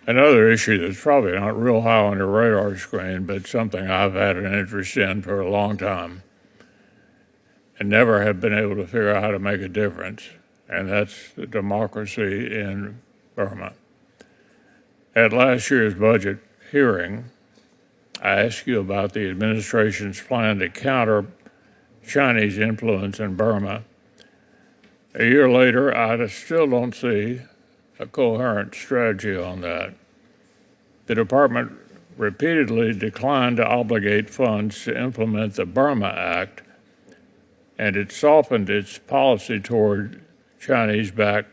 Another issue that's probably not real high on the radar screen, but something I've had an interest in for a long time and never have been able to figure out how to make a difference, and that's the democracy in Burma. At last year's budget hearing, I asked you about the administration's plan to counter Chinese influence in Burma. A year later, I still don't see a coherent strategy on that. The department repeatedly declined to obligate funds to implement the Burma Act, and it softened its policy toward Chinese-backed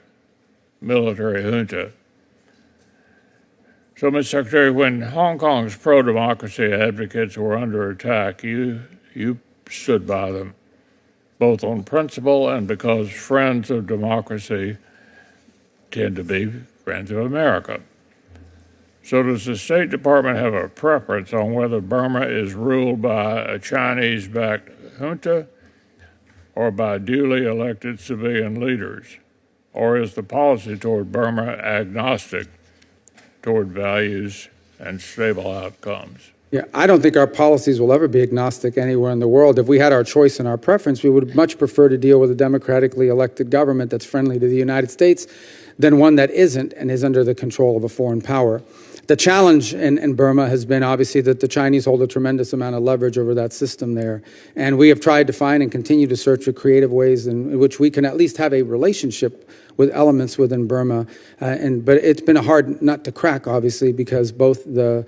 military junta. So, Mr. Secretary, when Hong Kong's pro-democracy advocates were under attack, you stood by them, both on principle and because friends of democracy tend to be friends of America. So does the State Department have a preference on whether Burma is ruled by a Chinese-backed junta or by duly elected civilian leaders? Or is the policy toward Burma agnostic toward values and stable outcomes? Yeah, I don't think our policies will ever be agnostic anywhere in the world. If we had our choice and our preference, we would much prefer to deal with a democratically elected government that's friendly to the United States than one that isn't and is under the control of a foreign power. The challenge in Burma has been obviously that the Chinese hold a tremendous amount of leverage over that system there. And we have tried to find and continue to search for creative ways in which we can at least have a relationship with elements within Burma. But it's been a hard nut to crack, obviously, because both the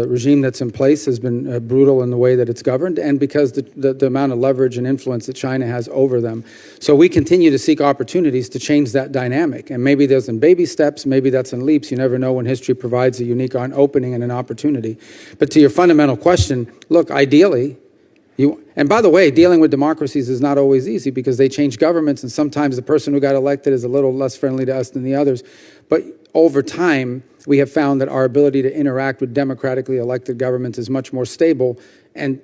regime that's in place has been brutal in the way that it's governed, and because the amount of leverage and influence that China has over them. So we continue to seek opportunities to change that dynamic. And maybe there's in baby steps, maybe that's in leaps. You never know when history provides a unique opening and an opportunity. But to your fundamental question, look, ideally, and by the way, dealing with democracies is not always easy because they change governments, and sometimes the person who got elected is a little less friendly to us than the others. But over time, we have found that our ability to interact with democratically elected governments is much more stable and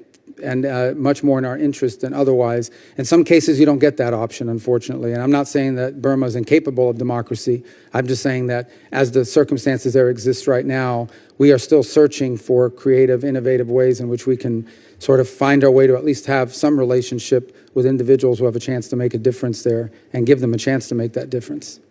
much more in our interest than otherwise. In some cases, you don't get that option, unfortunately. And I'm not saying that Burma is incapable of democracy. I'm just saying that as the circumstances there exist right now, we are still searching for creative, innovative ways in which we can sort of find our way to at least have some relationship with individuals who have a chance to make a difference there and give them a chance to make that difference.